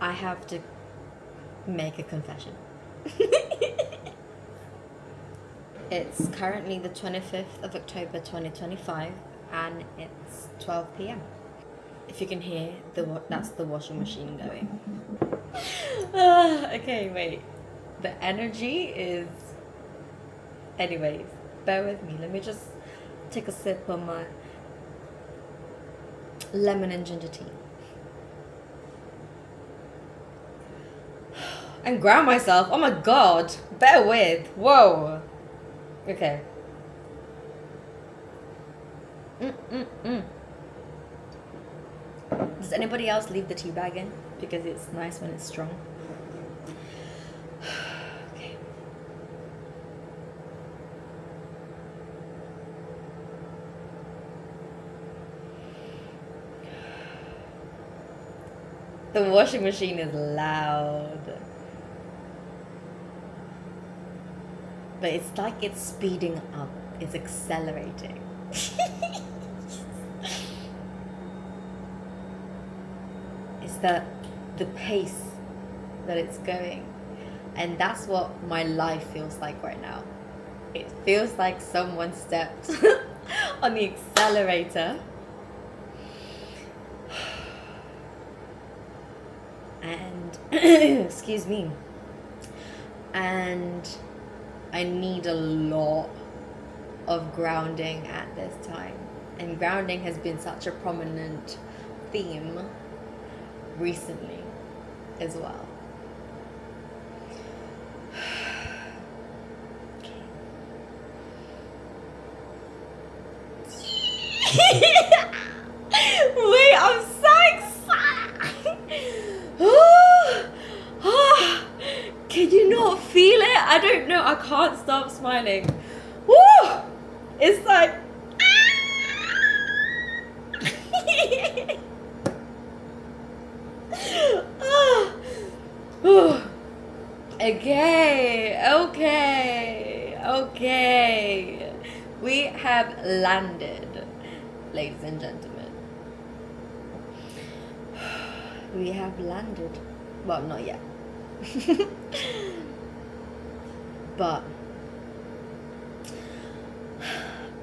I have to make a confession. It's currently the 25th of October 2025 and it's 12 p.m. If you can hear that's the washing machine going. Okay, wait. The energy is. Anyways, bear with me. Let me just take a sip of my lemon and ginger tea. And ground myself. Oh my god. Bear with. Whoa. Okay. Does anybody else leave the tea bag in? Because it's nice when it's strong. Okay. The washing machine is loud. But it's like it's speeding up. It's accelerating. It's the pace that it's going. And that's what my life feels like right now. It feels like someone stepped on the accelerator and excuse me, and I need a lot of grounding at this time, and grounding has been such a prominent theme recently as well. Wait, I'm so excited. Can you not feel it? I don't know. I can't stop smiling. Woo! It's like. Okay. We have landed, ladies and gentlemen. We have landed. Well, not yet. But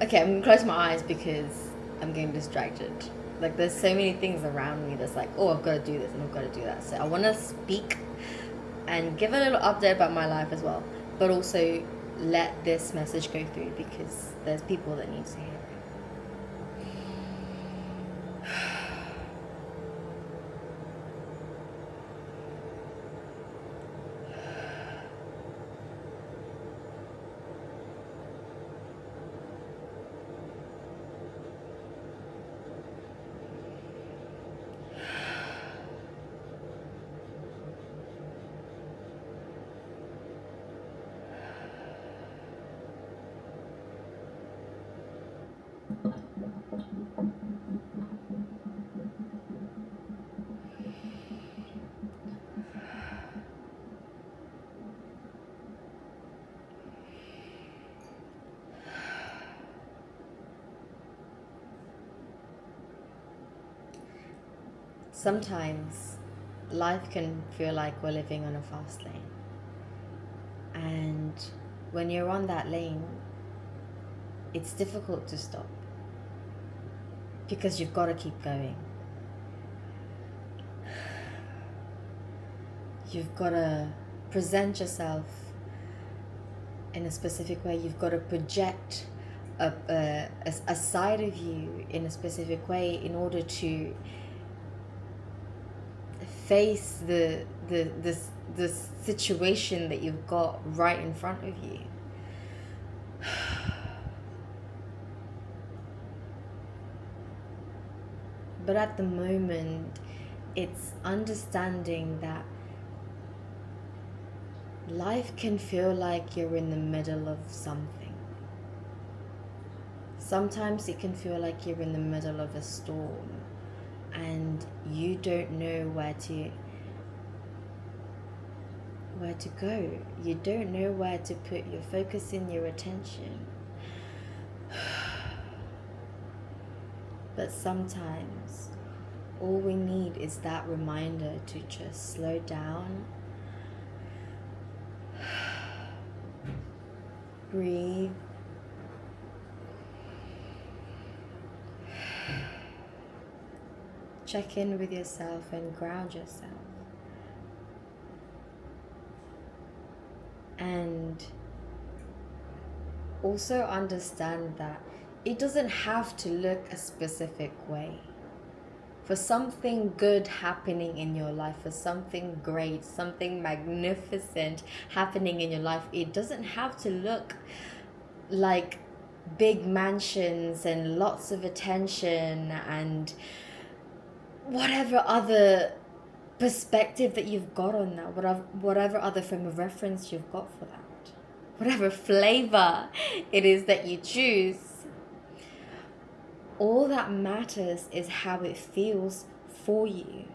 okay, I'm gonna close my eyes because I'm getting distracted. Like there's so many things around me that's like, oh, I've got to do this and I've got to do that. So I want to speak and give a little update about my life as well, but also let this message go through because there's people that need to hear it. Sometimes life can feel like we're living on a fast lane. And when you're on that lane, it's difficult to stop because you've got to keep going. You've got to present yourself in a specific way. You've got to project a side of you in a specific way in order to face the situation that you've got right in front of you. But at the moment, it's understanding that life can feel like you're in the middle of something. Sometimes it can feel like you're in the middle of a storm and you don't know where to go. You don't know where to put your focus in, your attention. But sometimes All we need is that reminder to just slow down, breathe, check in with yourself and ground yourself. And also understand that it doesn't have to look a specific way. For something good happening in your life, for something great, something magnificent happening in your life, it doesn't have to look like big mansions and lots of attention and whatever other perspective that you've got on that, whatever other frame of reference you've got for that, whatever flavor it is that you choose. All that matters is how it feels for you.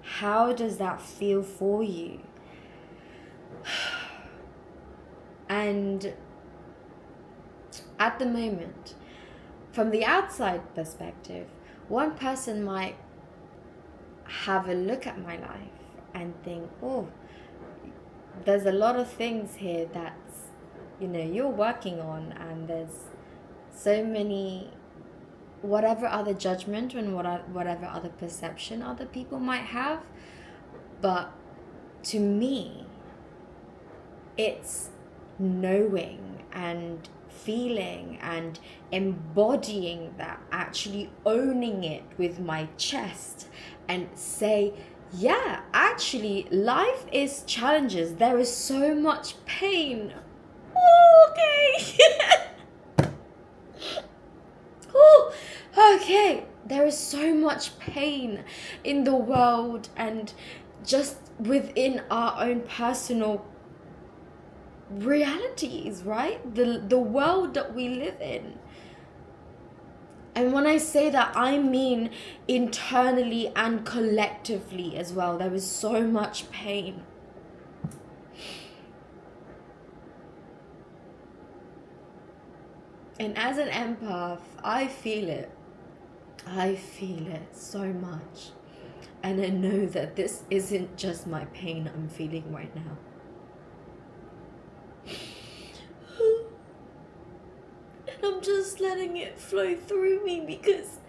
How does that feel for you? And at the moment, from the outside perspective, one person might have a look at my life and think, oh, there's a lot of things here that's, you're working on, and there's so many, whatever other judgment and whatever other perception other people might have. But to me, it's knowing and feeling and embodying that, actually owning it with my chest and say, yeah, actually life is challenges, there is so much pain. Okay. Okay, there is so much pain in the world and just within our own personal realities, right? The world that we live in. And when I say that, I mean internally and collectively as well. There is so much pain. And as an empath, I feel it. I feel it so much. And I know that this isn't just my pain I'm feeling right now. And I'm just letting it flow through me because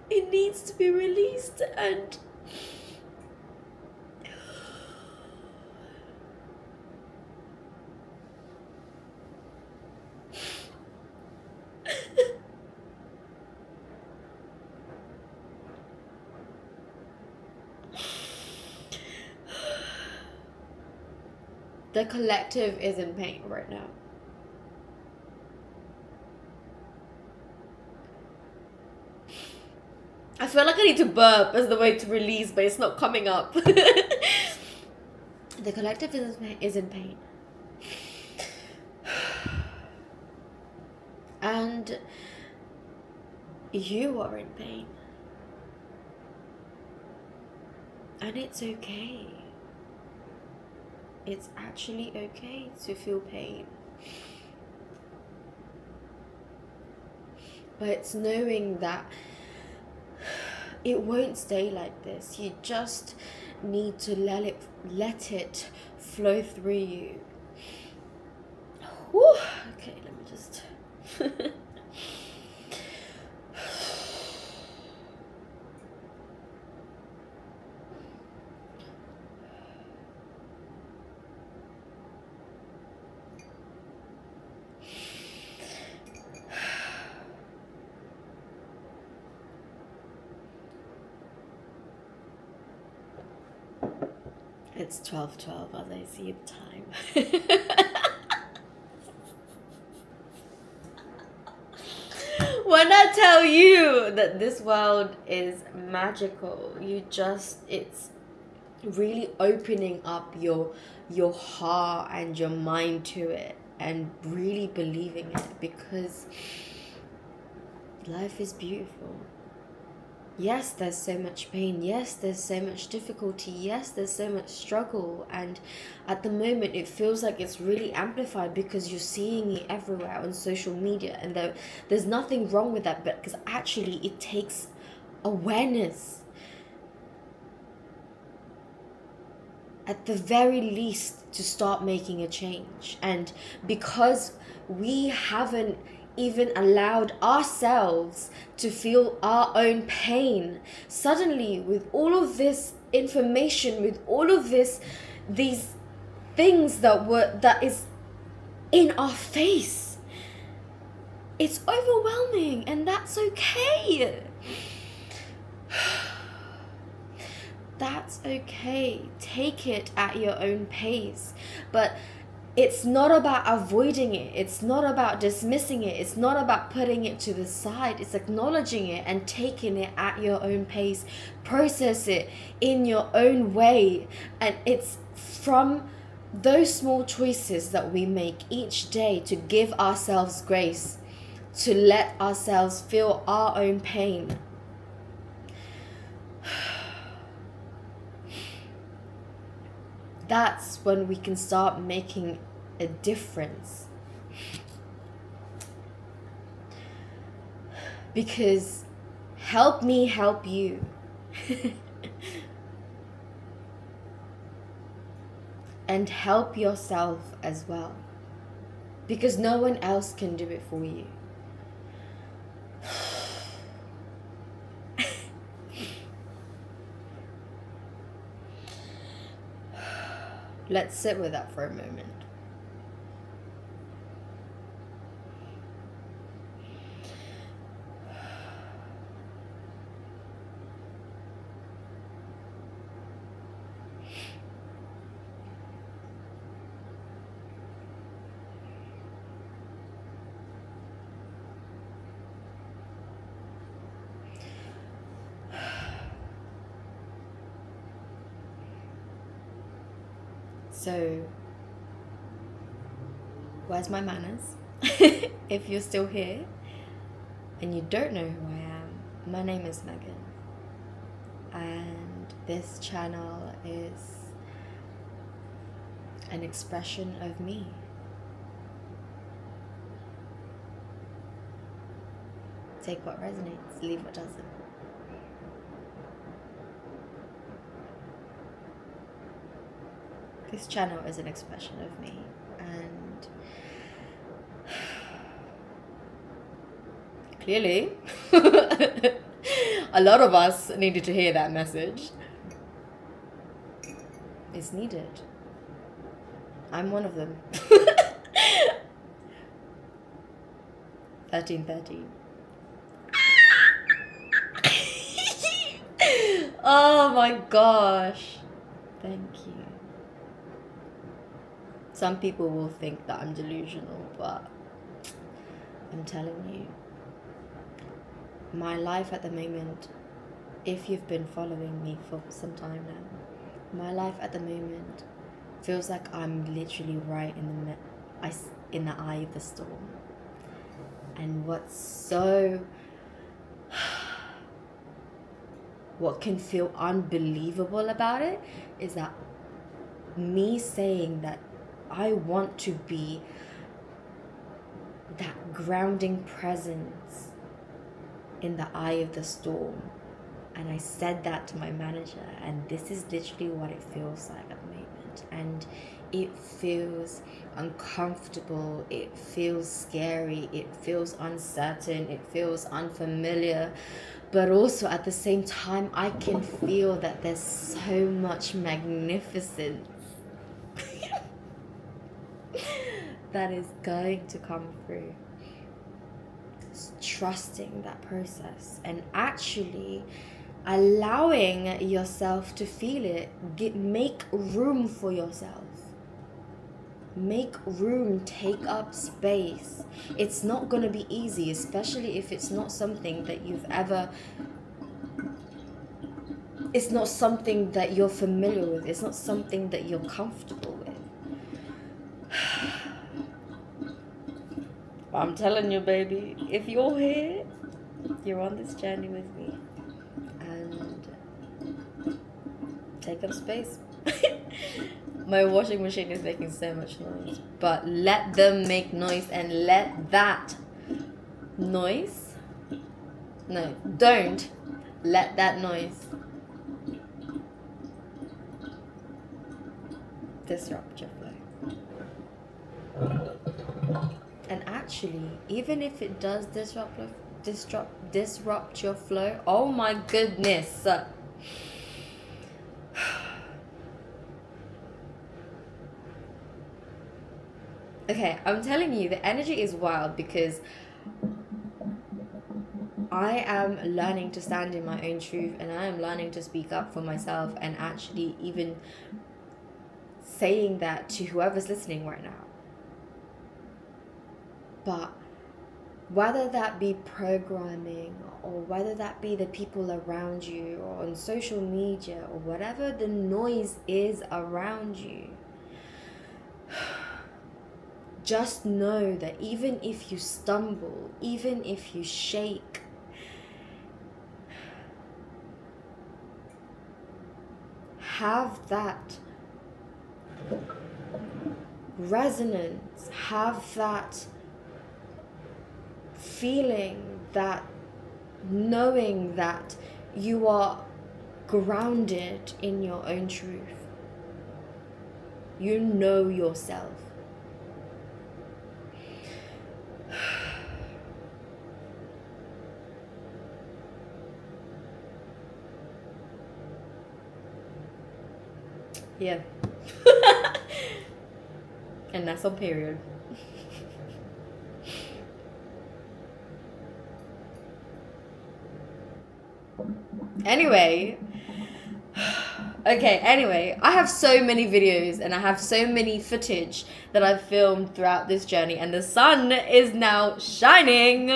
it needs to be released. And the collective is in pain right now. I feel like I need to burp as the way to release, but it's not coming up. The collective is in pain. And you are in pain. And it's okay. It's actually okay to feel pain. But it's knowing that it won't stay like this. You just need to let it flow through you. Whew. Okay, let me just It's 12:12 as I see the time. When I tell you that this world is magical, it's really opening up your heart and your mind to it and really believing it, because life is beautiful. Yes, there's so much pain. Yes, there's so much difficulty. Yes, there's so much struggle. And at the moment, it feels like it's really amplified because you're seeing it everywhere on social media. And there's nothing wrong with that, but because actually it takes awareness. At the very least, to start making a change. And because we haven't even allowed ourselves to feel our own pain, suddenly with all of this information, with all of these things that is in our face, it's overwhelming, and that's okay. That's okay. Take it at your own pace. But it's not about avoiding it. It's not about dismissing it. It's not about putting it to the side. It's acknowledging it and taking it at your own pace. Process it in your own way. And it's from those small choices that we make each day to give ourselves grace, to let ourselves feel our own pain. That's when we can start making a difference. Because help me help you. And help yourself as well. Because no one else can do it for you. Let's sit with that for a moment. So, where's my manners? If you're still here and you don't know who I am, my name is Megan, and this channel is an expression of me. Take what resonates, leave what doesn't. This channel is an expression of me, and clearly a lot of us needed to hear that message. It's needed. I'm one of them. 1313. Oh my gosh. Thank you. Some people will think that I'm delusional, but I'm telling you, my life at the moment, if you've been following me for some time now, my life at the moment feels like I'm literally right in the eye of the storm. And what can feel unbelievable about it is that me saying that I want to be that grounding presence in the eye of the storm. And I said that to my manager, and this is literally what it feels like at the moment. And it feels uncomfortable, it feels scary, it feels uncertain, it feels unfamiliar. But also at the same time, I can feel that there's so much magnificence that is going to come through. Trusting that process and actually allowing yourself to feel it. Make room for yourself. Make room, take up space. It's not going to be easy, especially if it's not something that it's not something that you're familiar with. It's not something that you're comfortable with. I'm telling you, baby, if you're here, you're on this journey with me. And take up space. My washing machine is making so much noise. But let them make noise, and let that noise... No, don't Let that noise disrupt your flow. And actually, even if it does disrupt your flow, oh my goodness. Okay, I'm telling you, the energy is wild because I am learning to stand in my own truth, and I am learning to speak up for myself, and actually even saying that to whoever's listening right now. But whether that be programming, or whether that be the people around you, or on social media, or whatever the noise is around you, just know that even if you stumble, even if you shake, have that resonance, have that feeling, that knowing that you are grounded in your own truth. You know yourself. Yeah. And that's on period. Anyway, I have so many videos and I have so many footage that I've filmed throughout this journey, and the sun is now shining.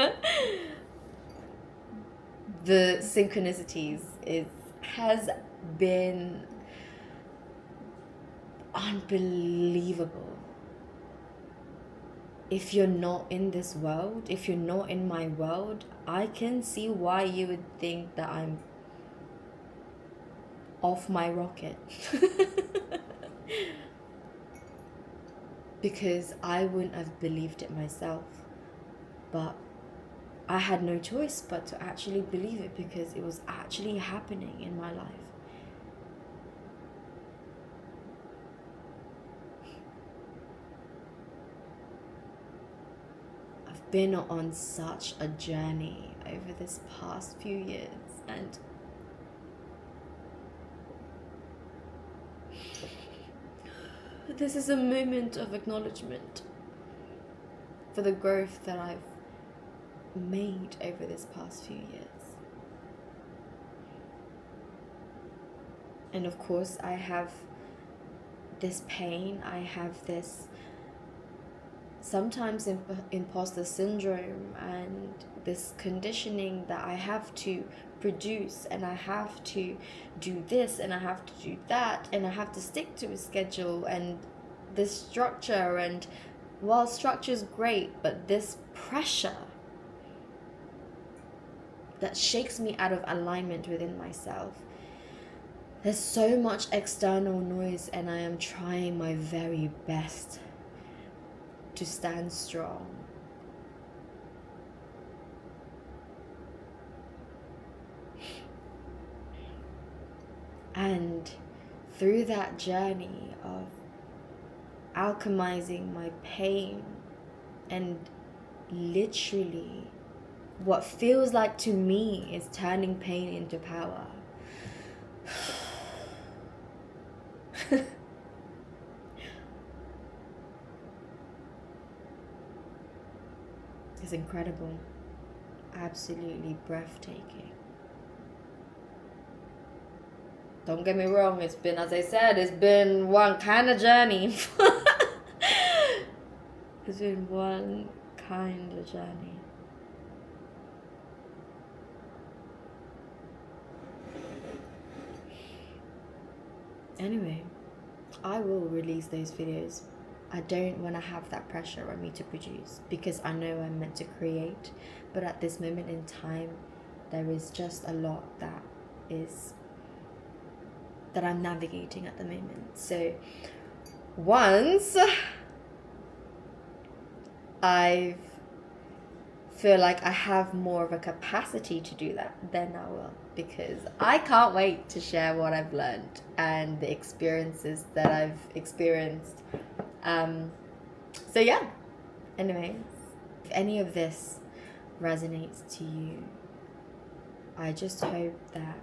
The synchronicities has been unbelievable. If you're not in this world, if you're not in my world, I can see why you would think that I'm off my rocket. Because I wouldn't have believed it myself. But I had no choice but to actually believe it, because it was actually happening in my life. I've been on such a journey over this past few years, and this is a moment of acknowledgement for the growth that I've made over this past few years. And of course, I have this pain, I have this sometimes imposter syndrome, and this conditioning that I have to produce, and I have to do this, and I have to do that, and I have to stick to a schedule, and this structure. And while structure is great, but this pressure that shakes me out of alignment within myself. There's so much external noise, and I am trying my very best to stand strong. And through that journey of alchemizing my pain, and literally what feels like to me is turning pain into power. It's incredible. Absolutely breathtaking. Don't get me wrong, it's been, as I said, it's been one kind of journey. It's been one kind of journey. Anyway, I will release those videos. I don't want to have that pressure on me to produce, because I know I'm meant to create, but at this moment in time, there is just a lot that I'm navigating at the moment. So once I've feel like I have more of a capacity to do that, then I will. Because I can't wait to share what I've learned and the experiences that I've experienced. So yeah, anyways, if any of this resonates to you, I just hope that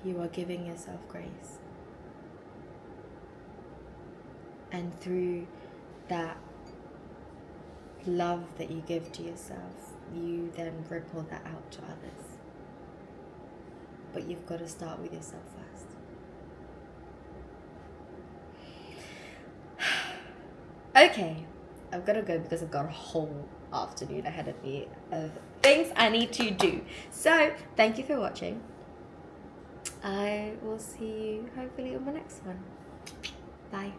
you are giving yourself grace. And through that love that you give to yourself, you then ripple that out to others. But you've got to start with yourself first. Okay, I've got to go because I've got a whole afternoon ahead of me of things I need to do. So, thank you for watching. I will see you hopefully on my next one. Bye.